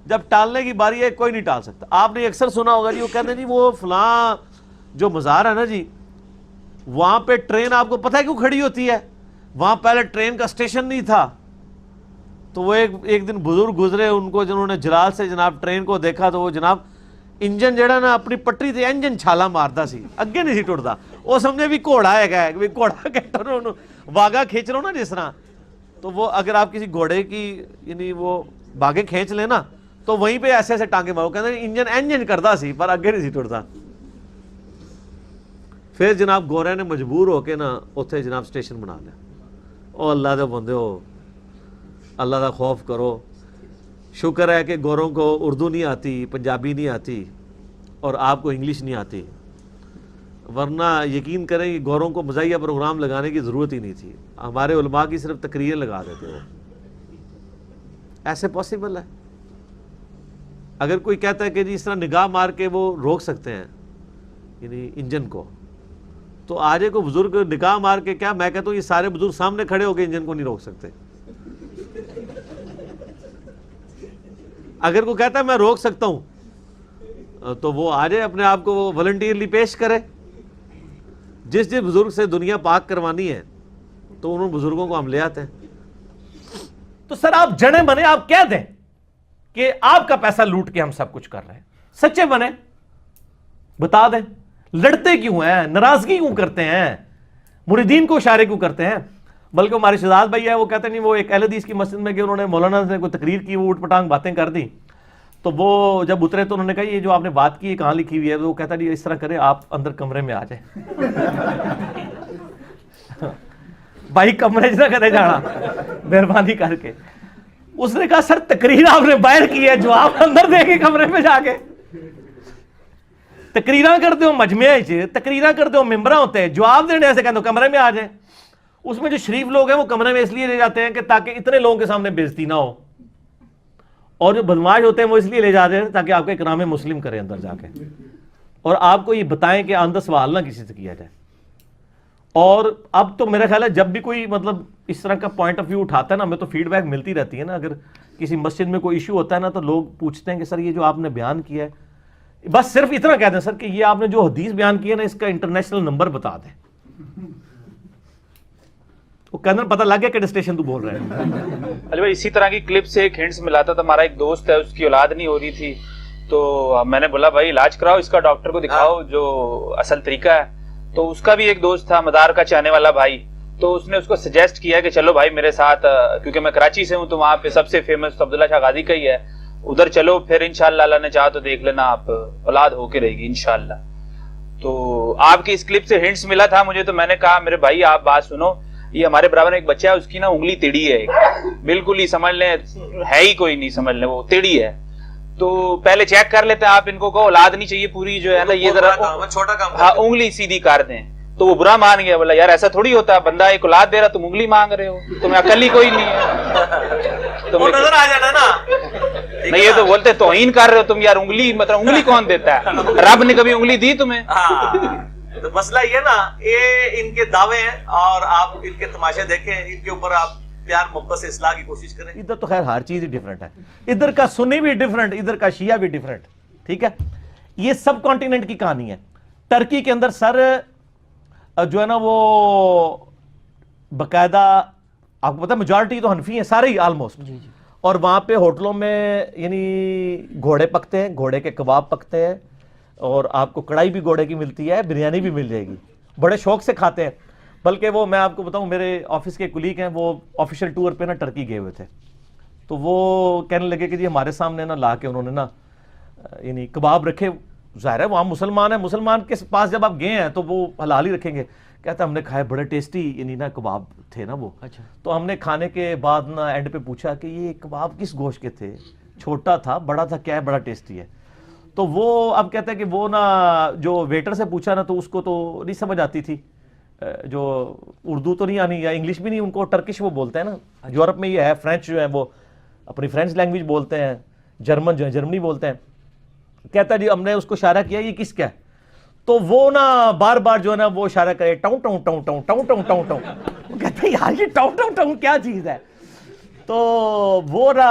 جب ٹالنے کی باری ہے کوئی نہیں ٹال سکتا. آپ نے اکثر سنا ہوگا جی وہ کہتے ہیں جی وہ فلاں جو مزار ہے نا جی وہاں پہ ٹرین آپ کو پتہ ہے کیوں کھڑی ہوتی ہے؟ وہاں پہلے ٹرین کا اسٹیشن نہیں تھا. تو وہ ایک دن بزرگ گزرے, ان کو جنہوں نے جلال سے جناب ٹرین کو دیکھا تو وہ جناب انجن جڑا نا اپنی پٹری تے انجن چھالا ماردا سی, اگے نہیں سی ٹردا. وہ سمجھے بھی گھوڑا ہے بھی گھوڑا کہتا واگا کھینچ رہا ہو نا جس طرح, تو وہ اگر آپ کسی گھوڑے کی یعنی وہ باغے کھینچ لیں نا تو وہیں پہ ایسے ایسے ٹانگے مارو, کہتے ہیں انجن کردا سی پر اگے نہیں سی ٹردا. پھر جناب گورے نے مجبور ہو کے نا اتنے جناب اسٹیشن بنا لیا. او اللہ دے بندے ہو, اللہ دا خوف کرو. شکر ہے کہ گوروں کو اردو نہیں آتی, پنجابی نہیں آتی اور آپ کو انگلش نہیں آتی, ورنہ یقین کریں کہ گوروں کو مزاحیہ پروگرام لگانے کی ضرورت ہی نہیں تھی. ہمارے علماء کی صرف تقریریں لگا دیتے وہ. ایسے پاسبل ہے؟ اگر کوئی کہتا ہے کہ جی اس طرح نگاہ مار کے وہ روک سکتے ہیں یعنی انجن کو, تو آج کو بزرگ نگاہ مار کے کیا, میں کہتا ہوں یہ سارے بزرگ سامنے کھڑے ہو کے انجن کو نہیں روک سکتے. اگر کوئی کہتا ہے میں روک سکتا ہوں تو وہ آ جائے اپنے آپ کو وہ والنٹیئرلی پیش کرے. جس بزرگ سے دنیا پاک کروانی ہے تو انہوں بزرگوں کو ہم لے آتے ہیں. تو سر آپ جنے بنے, آپ کہہ دیں کہ آپ کا پیسہ لوٹ کے ہم سب کچھ کر رہے ہیں, سچے بنے, بتا دیں لڑتے کیوں ہیں, ناراضگی کیوں کرتے ہیں, مریدین کو اشارے کیوں کرتے ہیں. بلکہ ہمارے شہزاد بھائی ہے وہ کہتے نہیں, وہ ایک اہل حدیث کی مسجد میں کہ انہوں نے مولانا سے کوئی تقریر کی, وہ اوٹ پٹانگ باتیں کر دی, تو وہ جب اترے تو انہوں نے کہا یہ جو آپ نے بات کی ہے کہاں لکھی ہوئی ہے؟ وہ کہتا نہیں اس طرح کرے آپ اندر کمرے میں آ جائیں. بھائی کمرے نہ کرے جانا مہربانی کر کے. اس نے کہا سر تقریر آپ نے باہر کی ہے, جو آپ اندر دے کے کمرے میں جا کے تقریراں کرتے ہو, مجمع تقریراں کرتے ہو, ممبراں ہوتے ہیں, جواب دینے ایسے کہتے ہو کمرے میں آ جائیں. اس میں جو شریف لوگ ہیں وہ کمرے میں اس لیے لے جاتے ہیں کہ تاکہ اتنے لوگوں کے سامنے بےزتی نہ ہو, اور جو بدماش ہوتے ہیں وہ اس لیے لے جاتے ہیں تاکہ آپ کا اکرام مسلم کریں اندر جا کے, اور آپ کو یہ بتائیں کہ آئندہ سوال نہ کسی سے کیا جائے. اور اب تو میرا خیال ہے جب بھی کوئی مطلب اس طرح کا پوائنٹ آف ویو اٹھاتا ہے نا, ہمیں تو فیڈ بیک ملتی رہتی ہے نا. اگر کسی مسجد میں کوئی ایشو ہوتا ہے نا تو لوگ پوچھتے ہیں کہ سر یہ جو آپ نے بیان کیا ہے, بس صرف اتنا کہتے ہیں سر کہ یہ آپ نے جو حدیث بیان کی ہے نا اس کا انٹرنیشنل نمبر بتا دیں. وہ کہنا پتہ لگ گیا کہ اسٹیشن تو بول رہے ہیں. اچھا بھائی, اسی طرح کی کلپ سے ایک ہنٹس ملا تھا. ہمارا ایک دوست ہے اس کی اولاد نہیں ہو رہی تھی, تو میں نے بولا بھائی علاج کراؤ اس کا, ڈاکٹر کو دکھاؤ جو اصل طریقہ ہے. تو اس کا بھی ایک دوست تھا مدار کا چاہنے والا بھائی, تو اس نے اس کو سجیسٹ کیا کہ چلو بھائی میرے ساتھ, کیونکہ میں کراچی سے ہوں تو وہاں پہ سب سے فیمس عبداللہ شاہ غازی کا ہی ہے, ادھر چلو پھر انشاءاللہ اللہ نے چاہا تو دیکھ لینا آپ اولاد ہو کے رہے گی انشاءاللہ. تو آپ کی اس کلپ سے ہنٹس ملا تھا مجھے, تو میں نے کہا میرے بھائی آپ بات سنو, یہ ہمارے برابر ایک بچہ ہے اس کی نا انگلی ٹیڑھی ہے, بالکل ہی سمجھ لیں ہے ہی کوئی نہیں, سمجھ لیں وہ ٹیڑھی ہے. تو پہلے چیک کر لیتے ہیں, آپ ان کو کہو اولاد نہیں چاہیے پوری جو ہے نا, یہ ذرا چھوٹا کام, ہاں انگلی سیدھی کر دیں. تو وہ برا مان گیا, بولا یار ایسا تھوڑی ہوتا ہے, بندہ ایک اولاد دے رہا تم انگلی مانگ رہے ہو, تمہیں عقل ہی کوئی نہیں ہے. وہ نظر آ جانا نا, نہیں یہ تو بولتے توہین کر رہے ہو تم یار, انگلی مطلب انگلی کون دیتا ہے, رب نے کبھی انگلی دی تمہیں؟ تو مسئلہ یہ نا, یہ ان کے دعوے ہیں اور آپ ان کے تماشے دیکھیں, ان کے اوپر آپ پیار محبت سے اصلاح کی کوشش کریں. ادھر تو خیر ہر چیز ہی ڈیفرنٹ ہے, ادھر کا سنی بھی ڈیفرنٹ, ادھر کا شیعہ بھی ڈیفرنٹ, ٹھیک ہے. یہ سب کانٹیننٹ کی کہانی ہے. ٹرکی کے اندر سر جو ہے نا وہ باقاعدہ آپ کو پتا ہے میجورٹی تو حنفی ہیں سارے ہی آلموسٹ, اور وہاں پہ ہوٹلوں میں یعنی گھوڑے پکتے ہیں, گھوڑے کے کباب پکتے ہیں, اور آپ کو کڑھائی بھی گھوڑے کی ملتی ہے, بریانی بھی مل جائے گی, بڑے شوق سے کھاتے ہیں. بلکہ وہ میں آپ کو بتاؤں, میرے آفس کے کلیگ ہیں وہ آفیشیل ٹور پہ نا ٹرکی گئے ہوئے تھے, تو وہ کہنے لگے کہ جی ہمارے سامنے نا لا کے انہوں نے نا یعنی کباب رکھے. ظاہر ہے وہاں مسلمان ہیں, مسلمان کے پاس جب آپ گئے ہیں تو وہ حلال ہی رکھیں گے. کہتا ہم نے کھائے بڑے ٹیسٹی یعنی نا کباب تھے نا وہ. اچھا, تو ہم نے کھانے کے بعد نا اینڈ پہ پوچھا کہ یہ کباب کس گوشت کے تھے, چھوٹا تھا بڑا تھا, کیا ہے بڑا ٹیسٹی ہے. تو وہ اب کہتا ہے کہ وہ نا جو ویٹر سے پوچھا نا تو اس کو تو نہیں سمجھ آتی تھی, جو اردو تو نہیں آنی یا انگلش بھی نہیں, ان کو ٹرکش وہ بولتے ہیں نا, یورپ میں یہ ہے. فرینچ جو ہے وہ اپنی فرینچ لینگویج بولتے ہیں, جرمن جو ہے جرمنی بولتے ہیں. کہتا جی ہم نے اس کو اشارہ کیا یہ کس کا ہے, تو وہ نا بار بار جو ہے نا وہ اشارہ کرے ٹاؤں ٹاؤں ٹاؤں ٹاؤں ٹاؤں ٹاؤں ٹاؤں ٹاؤں. وہ کہتا ہے یار یہ ٹاؤں ٹاؤں ٹاؤں کیا چیز ہے. تو وہ نا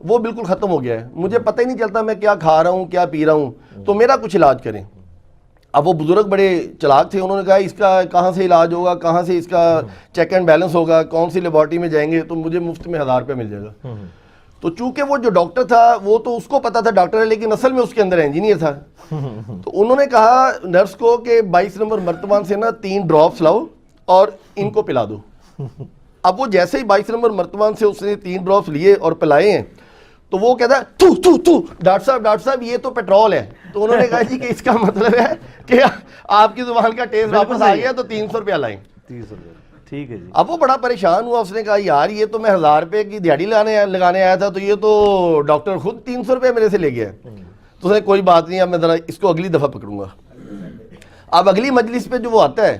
وہ بالکل ختم ہو گیا ہے, مجھے پتہ ہی نہیں چلتا میں کیا کھا رہا ہوں کیا پی رہا ہوں, تو میرا کچھ علاج کریں. اب وہ بزرگ بڑے چلاک تھے, انہوں نے کہا اس کا کہاں سے علاج ہوگا, کہاں سے اس کا چیک اینڈ بیلنس ہوگا, کون سی لیبارٹری میں جائیں گے, تو مجھے مفت میں 1000 روپے مل جائے گا. تو چونکہ وہ جو ڈاکٹر تھا وہ تو اس کو پتا تھا ڈاکٹر ہے, لیکن اصل میں اس کے اندر انجینئر تھا. تو انہوں نے کہا نرس کو کہ 22 نمبر مرتبان سے نا 3 ڈراپس لاؤ اور ان کو پلا دو. اب وہ جیسے ہی 22 نمبر مرتبان سے اس نے 3 ڈراپس لیے اور پلائے ہیں, تو وہ کہتا ہے تو ڈاکٹر صاحب یہ تو پیٹرول ہے. تو انہوں نے کہا جی کہ اس کا مطلب ہے کہ آپ کی زبان کا ٹیسٹ واپس آ گیا, تو 300 روپیہ لائیں. 300 روپے ٹھیک ہے جی. اب وہ بڑا پریشان ہوا, اس نے کہا یار یہ تو میں 1000 روپے کی دیہڑی لگانے آیا تھا, تو یہ تو ڈاکٹر خود 300 روپے میرے سے لے گیا. تو اس نے کوئی بات نہیں, اب میں ذرا اس کو اگلی دفعہ پکڑوں گا. اب اگلی مجلس پہ جو وہ آتا ہے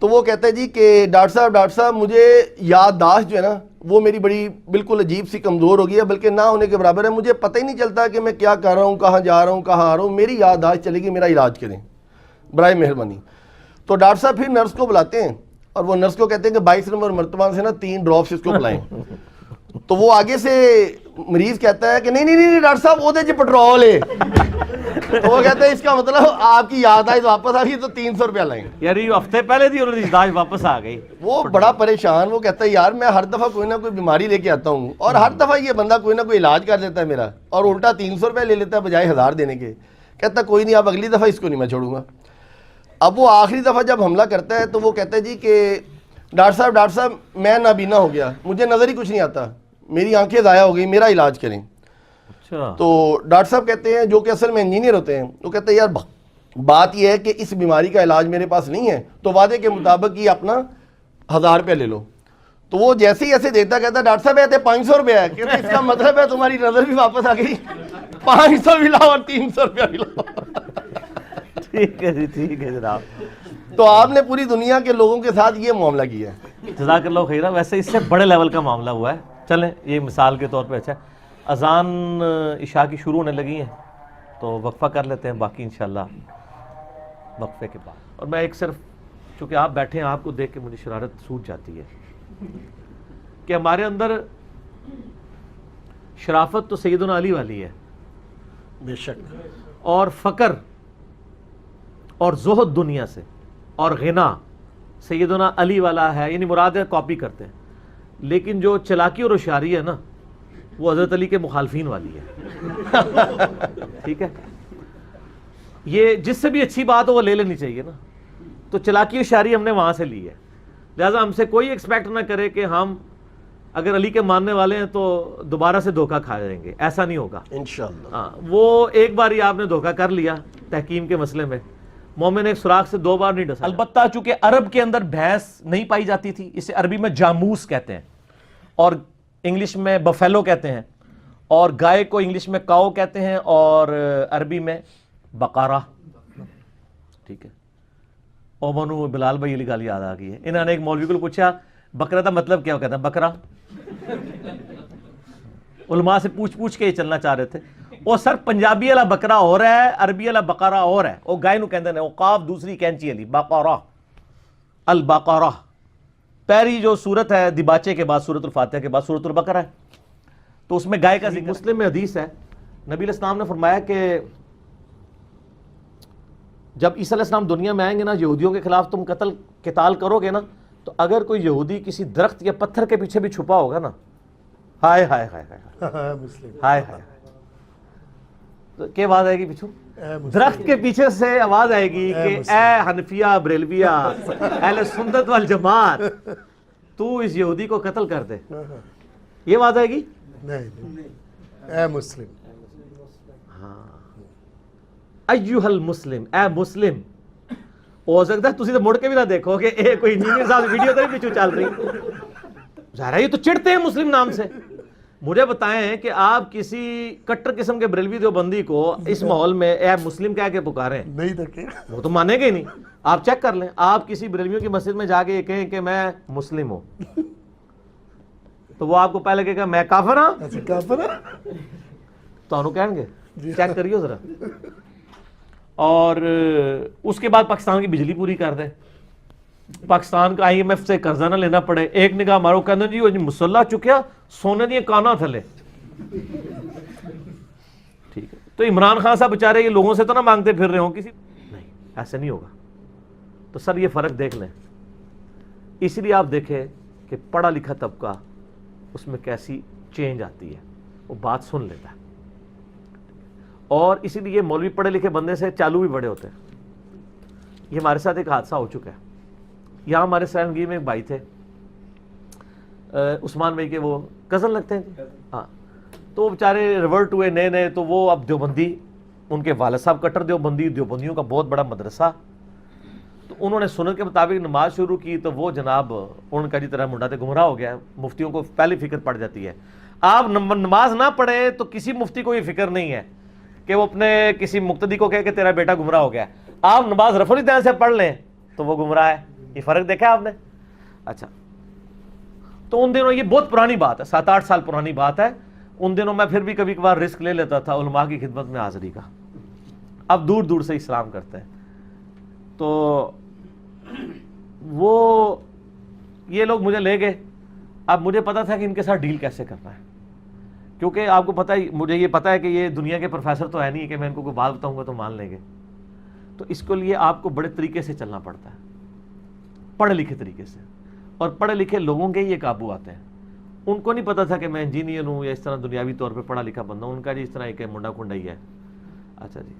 تو وہ کہتا ہے جی کہ ڈاکٹر صاحب مجھے یادداشت جو ہے نا وہ میری بڑی بالکل عجیب سی کمزور ہو گئی ہے, بلکہ نہ ہونے کے برابر ہے. مجھے پتہ ہی نہیں چلتا کہ میں کیا کر رہا ہوں, کہاں جا رہا ہوں, کہاں آ رہا ہوں. میری یادداشت چلے گی, میرا علاج کریں برائے مہربانی. تو ڈاکٹر صاحب پھر نرس کو بلاتے ہیں اور وہ نرس کو کہتے ہیں کہ 22 نمبر مرتبہ سے نا 3 ڈراپس اس کو پلائیں. تو وہ آگے سے مریض کہتا ہے کہ نہیں ڈاکٹر صاحب وہ دے پٹرول ہے. تو وہ کہتے ہیں اس کا مطلب آپ کی یادداشت واپس آ گئی تو 300 روپیہ لائیں. یار یہ ہفتے پہلے تھی انہوں نے یادداشت واپس آ گئی. وہ بڑا پریشان, وہ کہتا ہے یار میں ہر دفعہ کوئی نہ کوئی بیماری لے کے آتا ہوں اور ہر دفعہ یہ بندہ کوئی نہ کوئی علاج کر لیتا ہے میرا, اور الٹا 300 روپے لے لیتا ہے بجائے 1000 دینے کے. کہتا کوئی نہیں, اب اگلی دفعہ اس کو نہیں میں چھوڑوں گا. اب وہ آخری دفعہ جب حملہ کرتا ہے تو وہ کہتا ہے جی کہ ڈاکٹر صاحب میں نابینا ہو گیا, مجھے نظر ہی کچھ نہیں آتا, میری آنکھیں ضائع ہو گئی, میرا علاج کریں. تو ڈاکٹر صاحب کہتے ہیں جو کہ اصل میں انجینئر ہوتے ہیں, وہ کہتے ہیں یار بات یہ ہے کہ اس بیماری کا علاج میرے پاس نہیں ہے, تو وعدے کے مطابق یہ اپنا 1000 روپے لے لو. تو وہ جیسے ہی ایسے دیتا کہتا ہے ڈاکٹر صاحب یہ 500 روپے ہے. کہتے اس کا مطلب ہے تمہاری نظر بھی واپس آ گئی, 500 بھی لاؤ اور 300 روپیہ بھی لاؤ. ٹھیک ہے جی, ٹھیک ہے جناب. تو آپ نے پوری دنیا کے لوگوں کے ساتھ یہ معاملہ کیا ہے. جزاک اللہ خیرہ. ویسے اس سے بڑے لیول کا معاملہ ہوا ہے. چلیں یہ مثال کے طور پہ اچھا ہے. اذان عشاء کی شروع ہونے لگی ہیں تو وقفہ کر لیتے ہیں, باقی انشاءاللہ وقفے کے بعد. اور میں ایک صرف چونکہ آپ بیٹھے ہیں آپ کو دیکھ کے مجھے شرارت سوچ جاتی ہے کہ ہمارے اندر شرافت تو سیدنا علی والی ہے بے شک, اور فقر اور زہد دنیا سے اور غنا سیدنا علی والا ہے, یعنی مراد ہے کاپی کرتے ہیں. لیکن جو چلاکی اور ہوشیاری ہے نا وہ حضرت علی کے مخالفین والی ہے. ٹھیک ہے, یہ جس سے بھی اچھی بات ہو وہ لے لینی چاہیے نا. تو چلاکی ہوشیاری ہم نے وہاں سے لی ہے, لہٰذا ہم سے کوئی ایکسپیکٹ نہ کرے کہ ہم اگر علی کے ماننے والے ہیں تو دوبارہ سے دھوکہ کھا جائیں گے. ایسا نہیں ہوگا انشاءاللہ. ہاں, وہ ایک بار ہی آپ نے دھوکہ کر لیا تحکیم کے مسئلے میں, مومن ایک سوراخ سے 2 بار نہیں ڈسا. البتہ چونکہ عرب کے اندر بھینس نہیں پائی جاتی تھی, اسے عربی میں جاموس کہتے ہیں اور انگلش میں بفیلو کہتے ہیں, اور گائے کو انگلش میں کاؤ کہتے ہیں اور عربی میں بقرہ. ٹھیک ہے, او منو بلال بھائی علی گالی یاد آ گئی ہے. انہوں نے ایک مولوی کو پوچھا بکرا کا مطلب کیا, کہتا ہے بکرا. علماء سے پوچھ کے یہ چلنا چاہ رہے تھے. وہ سر پنجابی والا بکرا اور ہے, عربی والا بقرہ اور ہے. وہ گائے نو کہندے نے, وہ قاف دوسری کینچی علی بقرہ البقرہ. پہلی جو صورت ہے دباچے کے بعد سورۃ الفاتحہ کے بعد سورۃ البقرہ ہے, تو اس میں گائے کا ذکر. مسلم میں حدیث ہے, نبی علیہ السلام نے فرمایا کہ جب عیسیٰ علیہ السلام دنیا میں آئیں گے نا, یہودیوں کے خلاف تم قتال کرو گے نا, تو اگر کوئی یہودی کسی درخت یا پتھر کے پیچھے بھی چھپا ہوگا نا, ہائے ہائے ہائے ہائے ہائے ہائے, تو کیا آواز آئے گی پیچھو؟ درخت کے پیچھے سے آواز آئے گی کہ اے حنفیہ بریلویہ اہل سنت والجماعت, تو اس یہودی کو قتل کر دے. یہ آواز آئے گی؟ نہیں, اے مسلم. ایوہ المسلم, اے مسلم. ہو سکتا ہے تسی تو مڑ کے بھی نہ دیکھو کہ اے کوئی انجینئر صاحب ویڈیو تو نہیں پیچھو چل رہی. ظاہر ہے یہ تو چڑھتے ہیں مسلم نام سے. مجھے بتائیں کہ آپ کسی کٹر قسم کے بریلوی دیوبندی کو اس ماحول میں اے مسلم کہہ کے پکاریں, نہیں دیکھیں, وہ تو مانیں گے ہی نہیں. آپ چیک کر لیں, آپ کسی بریلویوں کی مسجد میں جا کے یہ کہیں کہ میں مسلم ہوں, تو وہ آپ کو پہلے کہے گا میں کافر ہاں, اچھا کافر ہے, تو انہوں کہیں گے چیک کریو ذرا. اور اس کے بعد پاکستان کی بجلی پوری کر دے, پاکستان کا IMF سے قرضہ نہ لینا پڑے. ایک نگاہ مارو, کہنا جی وہ مسلح چکیا سونے دیا کانا تھلے. تو عمران خان صاحب بیچارے یہ لوگوں سے تو نہ مانگتے پھر رہے ہوں کسی نہیں، ایسے نہیں ہوگا. تو سر یہ فرق دیکھ لیں. اس لیے آپ دیکھیں کہ پڑھا لکھا طبقہ اس میں کیسی چینج آتی ہے، وہ بات سن لیتا ہے. اور اسی لیے مولوی پڑھے لکھے بندے سے چالو بھی بڑے ہوتے ہیں. یہ ہمارے ساتھ ایک حادثہ ہو چکا ہے. یہاں ہمارے سیلنگی میں ایک بھائی تھے، عثمان بھائی کے وہ کزن لگتے ہیں. ہاں، تو وہ بیچارے ریورٹ ہوئے نئے نئے، تو وہ اب دیوبندی، ان کے والد صاحب کٹر دیوبندی، دیوبندیوں کا بہت بڑا مدرسہ. تو انہوں نے سنت کے مطابق نماز شروع کی، تو وہ جناب ان کا جی طرح منڈا تے گمراہ ہو گیا. مفتیوں کو پہلی فکر پڑ جاتی ہے. آپ نماز نہ پڑھے تو کسی مفتی کو یہ فکر نہیں ہے کہ وہ اپنے کسی مقتدی کو کہے کہ تیرا بیٹا گمراہ ہو گیا. آپ نماز رفع الدین سے پڑھ لیں تو وہ گمراہ ہے. یہ فرق دیکھا آپ نے؟ اچھا، تو ان دنوں یہ بہت پرانی بات ہے، 7-8 سال پرانی بات ہے. ان دنوں میں پھر بھی کبھی کبھار رسک لے لیتا تھا علماء کی خدمت میں حاضری کا. اب دور دور سے اسلام کرتے ہیں. تو وہ یہ لوگ مجھے لے گئے. اب مجھے پتا تھا کہ ان کے ساتھ ڈیل کیسے کرنا ہے، کیونکہ آپ کو پتا ہی، مجھے یہ پتا ہے کہ یہ دنیا کے پروفیسر تو ہے نہیں کہ میں ان کو کوئی بات بتاؤں گا تو مان لیں گے. تو اس کے لیے آپ کو بڑے طریقے سے چلنا پڑتا ہے، پڑھے لکھے طریقے سے. اور پڑھے لکھے لوگوں کے ہی یہ قابو آتے ہیں. ان کو نہیں پتا تھا کہ میں انجینئر ہوں یا اس طرح دنیاوی طور پہ پڑھا لکھا بندہ ہوں. ان کا جی اس طرح ایک منڈا کنڈا ہی ہے. اچھا جی،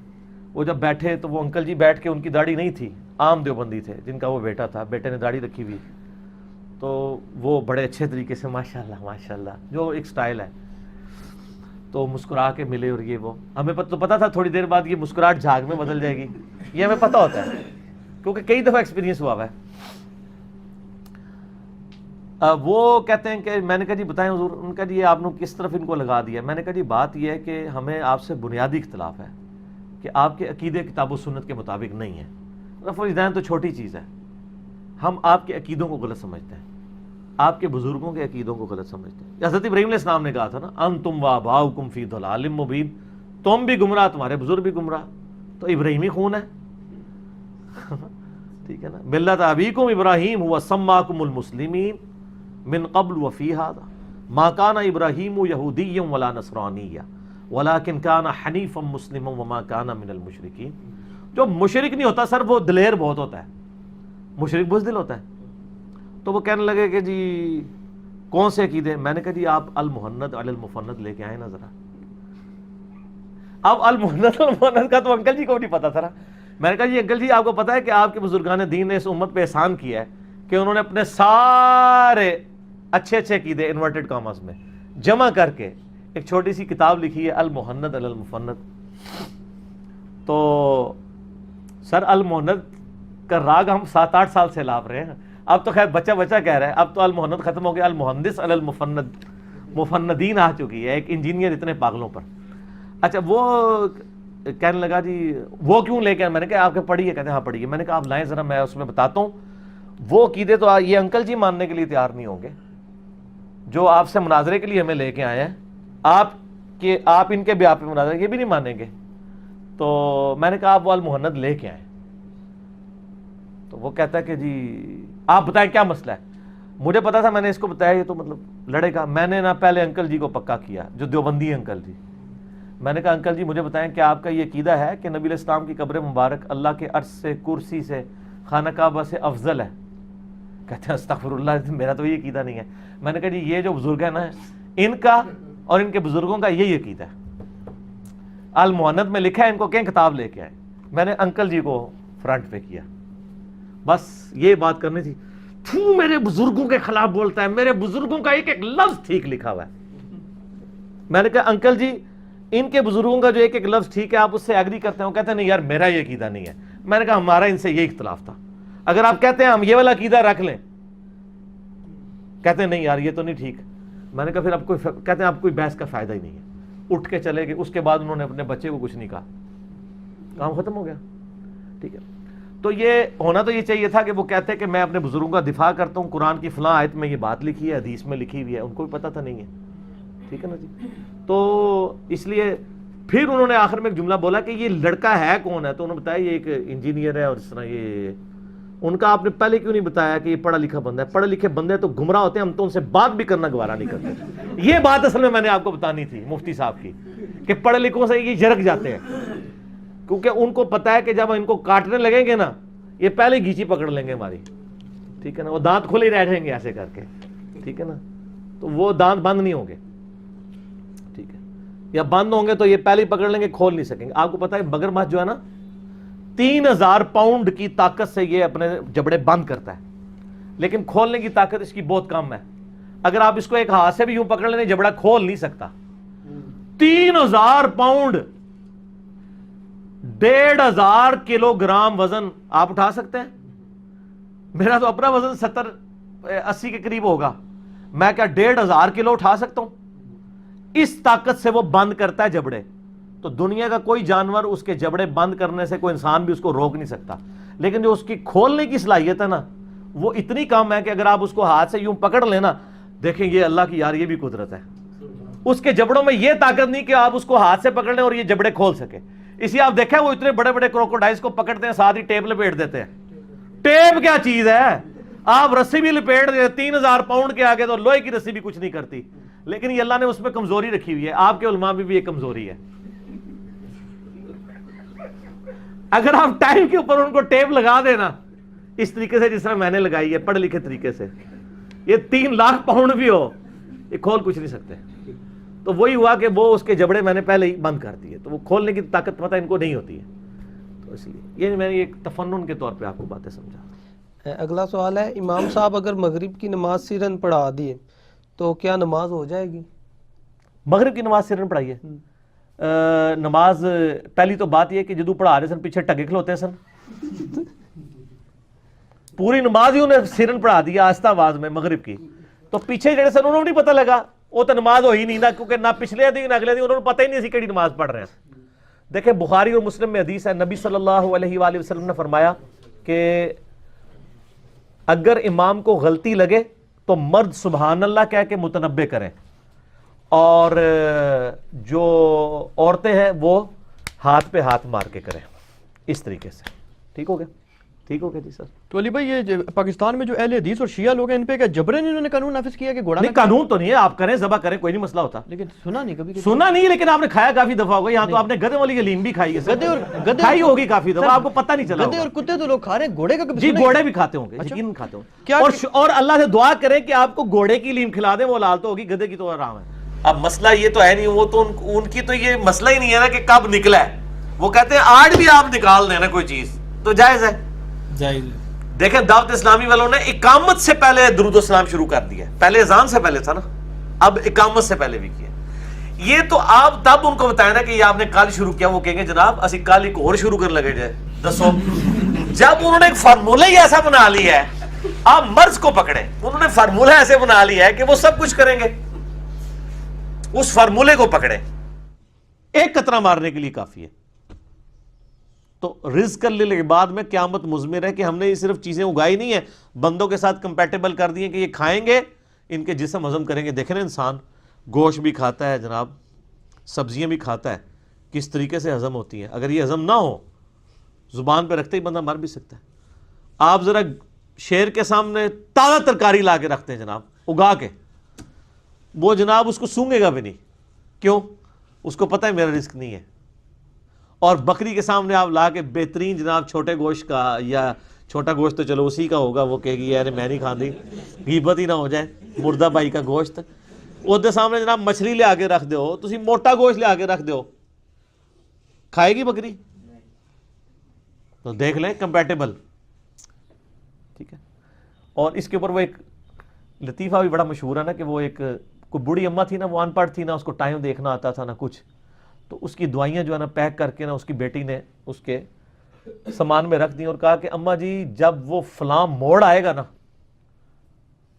وہ جب بیٹھے تو وہ انکل جی بیٹھ کے، ان کی داڑھی نہیں تھی، عام دیوبندی تھے جن کا وہ بیٹا تھا، بیٹے نے داڑھی رکھی ہوئی. تو وہ بڑے اچھے طریقے سے ماشاءاللہ ماشاءاللہ جو ایک سٹائل ہے، تو مسکرا کے ملے. اور یہ وہ ہمیں تو پتا تھا تھوڑی دیر بعد یہ مسکراہٹ جھاگ میں بدل جائے گی، یہ ہمیں پتا ہوتا ہے کیونکہ کئی دفعہ ایکسپیرینس ہوا ہے. وہ کہتے ہیں کہ میں نے کہا جی بتائیں حضور. ان کا جی یہ آپ نے کس طرف ان کو لگا دیا؟ میں نے کہا جی بات یہ ہے کہ ہمیں آپ سے بنیادی اختلاف ہے کہ آپ کے عقیدے کتاب و سنت کے مطابق نہیں ہے. رفع الدین تو چھوٹی چیز ہے، ہم آپ کے عقیدوں کو غلط سمجھتے ہیں، آپ کے بزرگوں کے عقیدوں کو غلط سمجھتے ہیں. حضرت ابراہیم علیہ السلام نے کہا تھا نا، انتم وآباؤکم فی ضلال مبین، تم بھی گمراہ، تمہارے بزرگ بھی گمراہ. تو ابراہیمی خون ہے، ٹھیک ہے نا. ملت ابیکم ابراہیم هو سماکم المسلمین من قبل وفی ھذا ما کان ابراہیم یہودیا ولا نصرانیا ولکن کان حنیفا مسلما وما کان من المشرکین. جو مشرک نہیں ہوتا سر وہ دلیر بہت ہوتا ہے، مشرک بزدل ہوتا ہے. تو وہ کہنے لگے کہ جی کون سے عقیدے؟ میں نے کہا جی آپ المحند علی المفند لے کے آئے نا ذرا. اب المحند المفند کا تو انکل جی کو نہیں پتا تھا نا. میں نے کہا جی انکل جی آپ کو پتا ہے کہ آپ کے بزرگان دین نے اس امت پہ احسان کیا ہے کہ انہوں نے اپنے سارے اچھے اچھے عقیدے انورٹڈ کاماز میں جمع کر کے ایک چھوٹی سی کتاب لکھی ہے المحند علی المفند. تو سر المحند کا راگ ہم 7-8 سال سے لاپ رہے ہیں. اب تو خیر بچہ بچہ کہہ رہا ہے، اب تو المحند ختم ہو گیا، المحندس علی المفند، مفندین آ چکی ہے، ایک انجینئر اتنے پاگلوں پر. اچھا، وہ کہنے لگا جی وہ کیوں لے کے؟ میں نے کہا آپ کے پڑھیے؟ کہتے ہیں ہاں پڑھیے. میں نے کہا آپ لائیں ذرا، میں اس میں بتاتا ہوں. وہ عقیدے تو یہ انکل جی ماننے کے لیے تیار نہیں ہوں گے جو آپ سے مناظرے کے لیے ہمیں لے کے آئے ہیں. آپ ان کے بھی آپ پہ مناظرے یہ بھی نہیں مانیں گے. تو میں نے کہا آپ وہ المحند لے کے آئیں. تو وہ کہتا ہے کہ جی آپ بتائیں کیا مسئلہ ہے. مجھے پتا تھا، میں نے اس کو بتایا یہ تو مطلب لڑے گا. میں نے نا پہلے انکل جی کو پکا کیا جو دیوبندی انکل جی. میں نے کہا انکل جی مجھے بتائیں کہ آپ کا یہ عقیدہ ہے کہ نبی علیہ السلام کی قبر مبارک اللہ کے عرش سے، کرسی سے، خانہ کعبہ سے افضل ہے؟ کہتے ہیں استغفر اللہ، میرا تو یہ عقیدہ نہیں ہے. میں نے کہا جی یہ جو بزرگ ہیں نا، ان کا اور ان کے بزرگوں کا یہی عقیدہ ہے. المحند میں لکھا ہے، ان کو کہیں کتاب لے کے آئے. میں نے انکل جی کو فرنٹ پہ کیا، بس یہ بات کرنی تھی. میرے بزرگوں کے خلاف بولتا ہے، میرے بزرگوں کا ایک ایک لفظ ٹھیک لکھا ہوا ہے. میں نے کہا انکل جی ان کے بزرگوں کا جو ایک ایک لفظ ٹھیک ہے آپ اس سے ایگری کرتے ہیں؟ وہ کہتے ہیں نہیں یار میرا یہ عقیدہ نہیں ہے. میں نے کہا ہمارا ان سے یہ اختلاف تھا، اگر آپ کہتے ہیں ہم یہ والا عقیدہ رکھ لیں. کہتے ہیں نہیں یار یہ تو نہیں ٹھیک. میں نے کہا پھر اب کوئی کہتے ہیں اب کوئی بحث کا فائدہ ہی نہیں ہے. اٹھ کے چلے گئے. اس کے بعد انہوں نے اپنے بچے کو کچھ نہیں کہا، کام ختم ہو گیا. ٹھیک ہے، تو یہ ہونا تو یہ چاہیے تھا کہ وہ کہتے کہ میں اپنے بزرگوں کا دفاع کرتا ہوں، قرآن کی فلاں آیت میں یہ بات لکھی ہے، حدیث میں لکھی ہوئی ہے. ان کو بھی پتہ تھا نہیں ہے. ٹھیک ہے نا جی. تو اس لیے پھر انہوں نے آخر میں ایک جملہ بولا کہ یہ لڑکا ہے کون ہے؟ تو انہوں نے بتایا یہ ایک انجینئر ہے اور اس طرح یہ. ان کا آپ نے پہلے کیوں نہیں بتایا کہ یہ پڑھا لکھا بندہ ہے؟ پڑھے لکھے بندے تو گمراہ ہوتے ہیں، ہم تو ان سے بات بھی کرنا گوارا نہیں کرتے. یہ بات اصل میں نے آپ کو بتانی تھی مفتی صاحب کی کہ پڑھے لکھوں سے یہ جھرک جاتے ہیں, کیونکہ ان کو پتا ہے کہ جب ان کو کاٹنے لگیں گے نا یہ پہلے گیچی پکڑ لیں گے ہماری, ٹھیک ہے نا, وہ دانت کھلے ہی رہ جائیں گے ایسے کر کے, ٹھیک ہے نا, تو وہ دانت بند نہیں ہوں گے, ٹھیک ہے, یا بند ہوں گے تو یہ پہلے ہی پکڑ لیں گے, کھول نہیں سکیں گے. آپ کو پتا ہے مگرمچھ جو ہے نا 3000 پاؤنڈ کی طاقت سے یہ اپنے جبڑے بند کرتا ہے, لیکن کھولنے کی طاقت اس کی بہت کم ہے. اگر آپ اس کو ایک ہاتھ سے بھی یوں پکڑ لیں جبڑا کھول نہیں سکتا. 3000 پاؤنڈ 1500 کلو گرام وزن آپ اٹھا سکتے ہیں؟ میرا تو اپنا وزن 70-80 کے قریب ہوگا, میں کیا 1500 کلو اٹھا سکتا ہوں؟ اس طاقت سے وہ بند کرتا ہے جبڑے. تو دنیا کا کوئی جانور اس کے جبڑے بند کرنے سے, کوئی انسان بھی اس کو روک نہیں سکتا, لیکن جو اس کی کھولنے کی صلاحیت ہے نا وہ اتنی کم ہے کہ اگر آپ اس کو ہاتھ سے یوں پکڑ لینا, دیکھیں یہ اللہ کی یار یہ بھی قدرت ہے. اس کے جبڑوں میں یہ طاقت نہیں کہ آپ اس کو ہاتھ سے پکڑ لیں اور یہ جبڑے کھول سکے. اسی آپ دیکھیں وہ اتنے بڑے بڑے کروکوڈائلز کو پکڑتے ہیں, ساتھ ہی ٹیپ لپیٹ دیتے ہیں. ٹیپ کیا چیز ہے, آپ رسی بھی لپیٹ دیں 3000 پاؤنڈ کے آگے تو لوہے کی رسی بھی کچھ نہیں کرتی, لیکن یہ اللہ نے اس میں کمزوری رکھی ہوئی ہے. آپ کے علماء میں بھی یہ کمزوری ہے. اگر آپ ٹائم کے اوپر ان کو ٹیپ لگا دینا اس طریقے سے جس طرح میں نے لگائی ہے پڑھ لکھے طریقے سے, یہ 3 لاکھ پاؤنڈ بھی ہو یہ کھول کچھ نہیں سکتے. تو وہی ہوا کہ وہ اس کے جبڑے میں نے پہلے ہی بند کر دیے, تو وہ کھولنے کی طاقت پتہ ان کو نہیں ہوتی ہے. تو اس لیے یہ میں نے ایک تفنن کے طور پہ آپ کو باتیں سمجھا. اگلا سوال ہے, امام صاحب اگر مغرب کی نماز سرن پڑھا دیے تو کیا نماز ہو جائے گی؟ مغرب کی نماز سرن پڑھائیے. نماز پہلی تو بات یہ کہ جدو پڑھا رہے سن پیچھے ٹگے کھلوتے سن, پوری نماز ہی انہیں سرن پڑھا دیا آہستہ آواز میں مغرب کی, تو پیچھے جڑے سن انہوں نے نہیں پتہ لگا, وہ تو نماز ہو ہی نہیں نا, کیونکہ نہ پچھلے دن نہ اگلے دن انہوں نے پتہ ہی نہیں سی کیڑی نماز پڑھ رہے ہیں. دیکھیں بخاری اور مسلم میں حدیث ہے, نبی صلی اللہ علیہ وآلہ وسلم نے فرمایا کہ اگر امام کو غلطی لگے تو مرد سبحان اللہ کہہ کے متنبہ کریں, اور جو عورتیں ہیں وہ ہاتھ پہ ہاتھ مار کے کریں, اس طریقے سے. ٹھیک ہو گیا, ٹھیک ہو گیا جی سر. تو علی بھائی یہ پاکستان میں جو اہل حدیث اور شیعہ لوگ ہیں ان پہ کیا جبرن انہوں نے قانون نافذ کیا کہ گھوڑا نہیں, قانون تو نہیں ہے, آپ کریں ذبح کریں کوئی نہیں مسئلہ ہوتا, لیکن سنا نہیں کبھی سنا نہیں, لیکن آپ نے کھایا کافی دفعہ ہوگا. یہاں تو آپ نے گدے والی حلیم بھی کھائی ہے, گدے اور کھائی ہوگی کافی دفعہ, آپ کو پتہ نہیں چلا گدے اور کتے تو لوگ کھا رہے ہیں, گھوڑے کا کبھی جی سنا ہی گھوڑے بھی کھاتے ہوں گے, یقیناً کھاتے ہوں کیا گے, اور اللہ سے دعا کریں کہ آپ کو گھوڑے کی حلیم کھلا دیں, وہ لال تو ہوگی, گدے کی تو آرام ہے. اب مسئلہ یہ تو ہے نہیں, وہ تو ان کی تو یہ مسئلہ ہی نہیں ہے نا کہ کب نکلا ہے. وہ کہتے ہیں آج بھی آپ نکال دیں نا کوئی چیز تو جائز ہے, جائز. دیکھیں دعوت اسلامی والوں نے اقامت سے پہلے درود و سلام شروع کر دیا, پہلے اذان سے پہلے تھا نا, اب اقامت سے پہلے بھی کیا. یہ تو آپ تب ان کو بتائیں نا کہ یہ آپ نے کل شروع کیا, وہ کہیں گے جناب اسی کل ایک اور شروع کر لگے جائے, دسو. جب انہوں نے ایک فارمولہ ہی ایسا بنا لیا ہے, آپ مرض کو پکڑیں, انہوں نے فارمولہ ایسے بنا لیا ہے کہ وہ سب کچھ کریں گے, اس فارمولے کو پکڑیں, ایک قطرہ مارنے کے لیے کافی ہے. تو رزق للعباد میں قیامت مضمر ہے کہ ہم نے یہ صرف چیزیں اگائی نہیں ہیں, بندوں کے ساتھ کمپیٹیبل کر دی ہیں کہ یہ کھائیں گے ان کے جسم ہضم کریں گے. دیکھیں نا انسان گوشت بھی کھاتا ہے جناب, سبزیاں بھی کھاتا ہے, کس طریقے سے ہضم ہوتی ہیں. اگر یہ ہضم نہ ہو زبان پہ رکھتے ہی بندہ مر بھی سکتا ہے. آپ ذرا شیر کے سامنے تازہ ترکاری لا کے رکھتے ہیں جناب اگا کے, وہ جناب اس کو سونگے گا بھی نہیں, کیوں؟ اس کو پتہ ہے میرا رزق نہیں ہے. اور بکری کے سامنے آپ لا کے بہترین جناب چھوٹے گوشت کا, یا چھوٹا گوشت تو چلو اسی کا ہوگا, وہ کہے گی یار میں نہیں کھاندی, غیبت ہی نہ ہو جائے, مردہ بھائی کا گوشت. وہ سامنے جناب مچھلی لے آگے رکھ دو, تسی موٹا گوشت لے آگے رکھ دو, کھائے گی بکری؟ تو دیکھ لیں کمپیٹیبل, ٹھیک ہے. اور اس کے اوپر وہ ایک لطیفہ بھی بڑا مشہور ہے نا, کہ وہ ایک کوئی بوڑھی اماں تھی نا, وہ ان پڑھ تھی نا, اس کو ٹائم دیکھنا آتا تھا نا کچھ, تو اس کی دوائیاں جو ہے نا پیک کر کے نا اس کی بیٹی نے اس کے سامان میں رکھ دی اور کہا کہ اماں جی جب وہ فلاں موڑ آئے گا نا,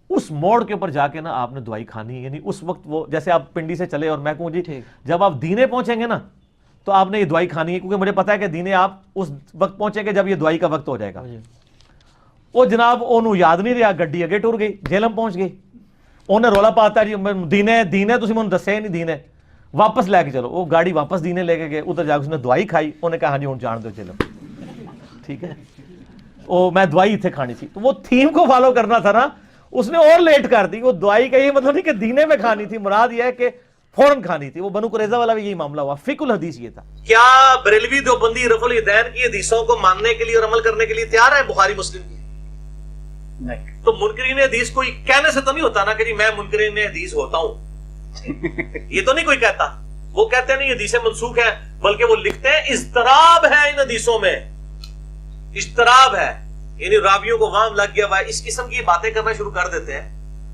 اس موڑ کے اوپر جا کے نا آپ نے دوائی کھانی ہے. یعنی اس وقت وہ جیسے آپ پنڈی سے چلے اور میں کہوں جی جب آپ دینے پہنچیں گے نا تو آپ نے یہ دوائی کھانی ہے, کیونکہ مجھے پتا ہے کہ دینے آپ اس وقت پہنچیں گے جب یہ دوائی کا وقت ہو جائے گا. وہ جناب انہوں یاد نہیں رہا, گڈی اگے ٹر گئی, جیلم پہنچ گئی, انہیں رولا پاتا جی دینے دینے تسی مجھے دسے نہیں دینے, واپس لے کے چلو. وہ گاڑی واپس دینے لے کے گئے, ادھر جا کے اس نے دوائی کھائی, انہیں کہا ہاں جی ہوں جان دو جیلم, ٹھیک ہے, وہ میں دوائی اتنے کھانی تھی. تو وہ تھیم کو فالو کرنا تھا نا, اس نے اور لیٹ کر دی. وہ دوائی کا یہ مطلب نہیں کہ دینے میں کھانی تھی, مراد یہ ہے کہ فوراً کھانی تھی. وہ بنو قریظہ والا بھی یہی معاملہ ہوا. فقہ الحدیث یہ تھا. کیا بریلوی دیوبندی رفع الیدین کی حدیثوں کو ماننے کے لیے اور عمل کرنے کے لیے تیار ہے بخاری مسلم کی؟ نہیں. تو منکرین حدیث کوئی کہنے سے تو نہیں ہوتا نا کہ جی میں منکرین حدیث ہوتا ہوں. یہ تو نہیں کوئی کہتا. وہ کہتے ہیں نہیں حدیثیں منسوخ ہیں، بلکہ وہ لکھتے ہیں اضطراب ہے ان حدیثوں میں، اضطراب ہے، یعنی راویوں کو وہم لگ گیا ہوا ہے. اس قسم کی باتیں کرنا شروع کر دیتے ہیں.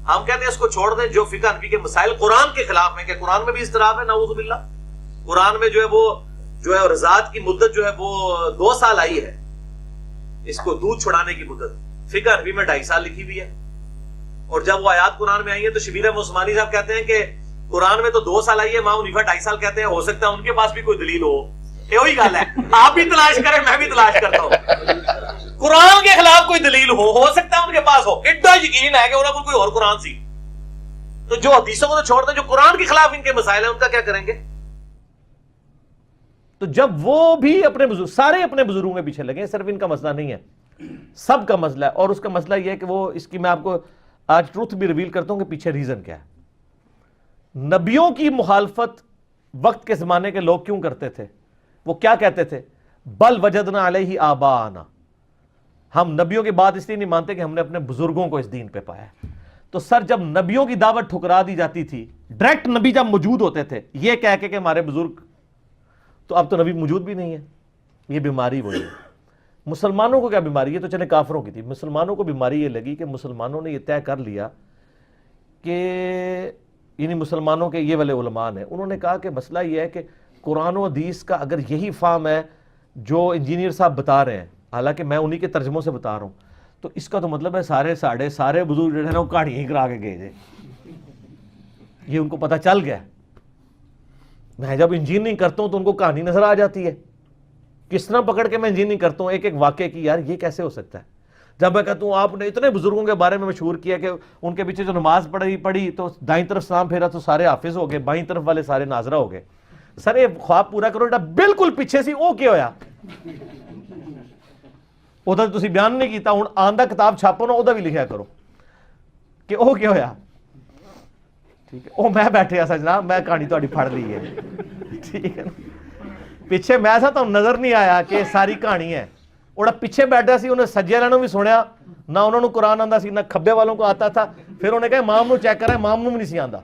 ہم کہتے ہیں اس کو چھوڑ دیں. جو فقہ حنفی کے مسائل قرآن کے خلاف ہیں، کہ قرآن میں بھی اضطراب ہے، نعوذ باللہ. قرآن میں جو ہے وہ جو ہے رضاعت کی مدت جو ہے وہ 2 سال آئی ہے، اس کو دودھ چھڑانے کی مدت. فقہ حنفی میں 2.5 سال لکھی ہوئی ہے. اور جب وہ آیات قرآن میں آئی ہے تو شبیر احمد عثمانی صاحب کہتے ہیں کہ قرآن میں تو 2 سال آئی ہے، امام حنیفہ 2.5 سال کہتے ہیں. ہو سکتا ہے ان کے پاس بھی کوئی دلیل ہو. یہ وہی گل ہے، آپ بھی تلاش کریں، میں بھی تلاش کرتا ہوں. قرآن کے خلاف کوئی دلیل ہو سکتا ہے ان کے پاس ہو. ایڈا یقین ہے کہ انہوں کو کوئی اور قرآن سی. تو جو حدیثوں کو تو چھوڑ دیں، جو قرآن کے خلاف ان کے مسائل ہیں ان کا کیا کریں گے؟ تو جب وہ بھی اپنے بزرگ، سارے اپنے بزرگوں کے پیچھے لگے، صرف ان کا مسئلہ نہیں ہے، سب کا مسئلہ ہے. اور اس کا مسئلہ یہ ہے کہ وہ اس کی میں آپ کو آج ٹروتھ بھی ریویل کرتا ہوں کہ پیچھے ریزن کیا ہے. نبیوں کی مخالفت وقت کے زمانے کے لوگ کیوں کرتے تھے؟ وہ کیا کہتے تھے؟ بل وجدنا علیہ آباءنا. ہم نبیوں کی بات اس لیے نہیں مانتے کہ ہم نے اپنے بزرگوں کو اس دین پہ پایا. تو سر جب نبیوں کی دعوت ٹھکرا دی جاتی تھی، ڈائریکٹ نبی جب موجود ہوتے تھے یہ کہہ کے کہ ہمارے بزرگ، تو اب تو نبی موجود بھی نہیں ہے. یہ بیماری وہی ہے. مسلمانوں کو کیا بیماری ہے؟ تو چلے کافروں کی تھی. مسلمانوں کو بیماری یہ لگی کہ مسلمانوں نے یہ طے کر لیا کہ یعنی مسلمانوں کے یہ والے علماء نے انہوں نے کہا کہ مسئلہ یہ ہے کہ قرآن و حدیث کا اگر یہی فہم ہے جو انجینئر صاحب بتا رہے ہیں، حالانکہ میں انہی کے ترجموں سے بتا رہا ہوں، تو اس کا تو مطلب ہے سارے بزرگ جو ہے نا وہ کہانیاں ہی کرا کے گئے تھے. یہ ان کو پتہ چل گیا. میں جب انجینئرنگ کرتا ہوں تو ان کو کہانی نظر آ جاتی ہے. کس طرح پکڑ کے میں انجینئرنگ کرتا ہوں ایک ایک واقعے کی، یار یہ کیسے ہو سکتا ہے. جب میں کہتا ہوں آپ نے اتنے بزرگوں کے بارے میں مشہور کیا کہ ان کے پیچھے جو نماز پڑھی تو دائیں طرف سلام پھیرا تو سارے حافظ ہو گئے، بائیں طرف والے سارے ناظرہ ہو گئے. سر یہ خواب پورا کرو. بالکل پیچھے سی وہ کیا ہویا ادھر تسی بیان نہیں کیتا. ہوں آندہ کتاب چھاپو نا ادھر بھی لکھیا کرو کہ وہ کیا ہویا. ٹھیک ہے، وہ میں بیٹھے ایسا جناب میں کہانی تہاڈی پڑھ لی ہے. ٹھیک ہے نا، پیچھے میں ایسا تو نظر نہیں آیا کہ ساری کہانی ہے. اور پیچھے بیٹھا سی انہیں سجے والوں بھی سنیا، نہ انہوں نے قرآن آندا سی نہ کھبے والوں کو آتا تھا. پھر انہیں کہا امام نو چیک کرا، امام نو بھی نہیں سی آندا.